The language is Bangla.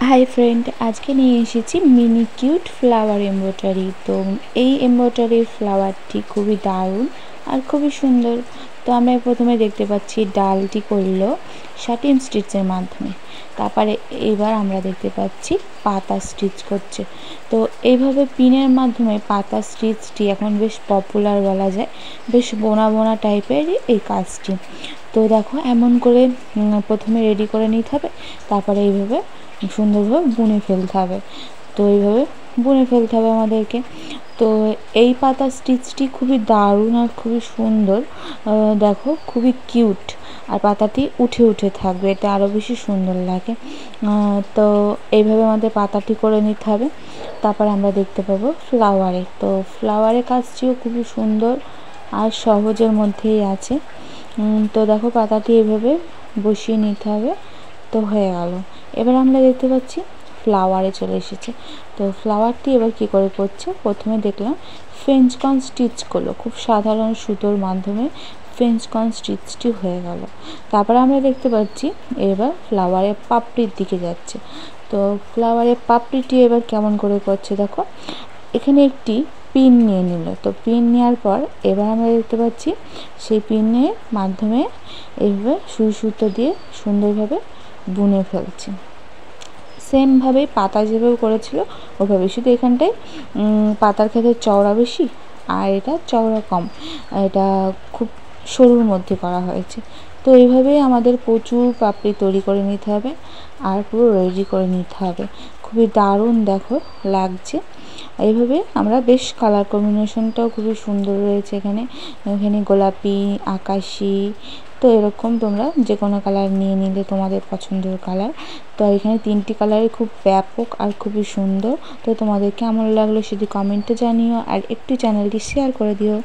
হাই ফ্রেন্ড, আজকে নিয়ে এসেছি মিনি কিউট ফ্লাওয়ার এমব্রয়ডারি। তো এই এমব্রয়ডারির ফ্লাওয়ারটি খুবই দারুণ আর খুবই সুন্দর। তো আমরা প্রথমে দেখতে পাচ্ছি ডালটি করলো শাটিন স্টিচের মাধ্যমে। তারপরে এবার আমরা দেখতে পাচ্ছি পাতা স্টিচ করছে। তো এইভাবে পিনের মাধ্যমে পাতা স্টিচটি এখন বেশ পপুলার বলা যায়, বেশ বোনা বোনা টাইপের এই কাজটি। তো দেখো এমন করে প্রথমে রেডি করে নিতে হবে, তারপরে এইভাবে সুন্দরভাবে বুনে ফেলতে হবে। তো এইভাবে বুনে ফেলতে হবে আমাদেরকে। তো এই পাতা স্টিচটি খুবই দারুণ আর খুবই সুন্দর, দেখো খুবই কিউট। আর পাতাটি উঠে উঠে থাকবে, এটা আরও বেশি সুন্দর লাগে। তো এইভাবে আমাদের পাতাটি করে নিতে হবে। তারপর আমরা দেখতে পাবো ফ্লাওয়ারে। তো ফ্লাওয়ারের কাজটিও খুবই সুন্দর আর সহজের মধ্যেই আছে। তো দেখো পাতাটি এইভাবে বসিয়ে নিতে হবে। তো হয়ে গেল। এবার আমরা দেখতে পাচ্ছি ফ্লাওয়ারে চলে এসেছে। তো ফ্লাওয়ারটি এবার কি করে করছে, প্রথমে দেখলাম ফ্রেঞ্চ কর্ন স্টিচ করলো, খুব সাধারণ সুতোর মাধ্যমে ফ্রেঞ্চ কর্ন স্টিচটি হয়ে গেল। তারপরে আমরা দেখতে পাচ্ছি এবার ফ্লাওয়ারের পাপড়ির দিকে যাচ্ছে। তো ফ্লাওয়ারের পাপড়িটি এবার কেমন করে করছে দেখো, এখানে একটি পিন নিয়ে নিল। তো পিন নেওয়ার পর এবার আমরা দেখতে পাচ্ছি সেই পিনের মাধ্যমে এইভাবে সুই সুতো দিয়ে সুন্দরভাবে বুনে ফেলছি। সেমভাবে পাতা যেভাবে করেছিল ওভাবে, শুধু এখানটায় পাতার ক্ষেত্রে চওড়া বেশি আর এটা চওড়া কম, এটা খুব সরুর মধ্যে করা হয়েছে। তো এইভাবেই আমাদের প্রচুর পাপড়ি তৈরি করে নিতে হবে আর পুরো রেডি করে নিতে হবে। খুবই দারুণ দেখো লাগছে। এইভাবে আমরা বেশ কালার কম্বিনেশনটাও খুবই সুন্দর রয়েছে এখানে। এখানে গোলাপি, আকাশি, তো এরকম তোমরা যে কোনো কালার নিয়ে নিলে তোমাদের পছন্দের কালার। তো এখানে 3টি কালারই খুব ব্যাপক আর খুবই সুন্দর। তো তোমাদের কেমন লাগলো সেটি কমেন্টে জানিও আর একটু চ্যানেলটি শেয়ার করে দিও।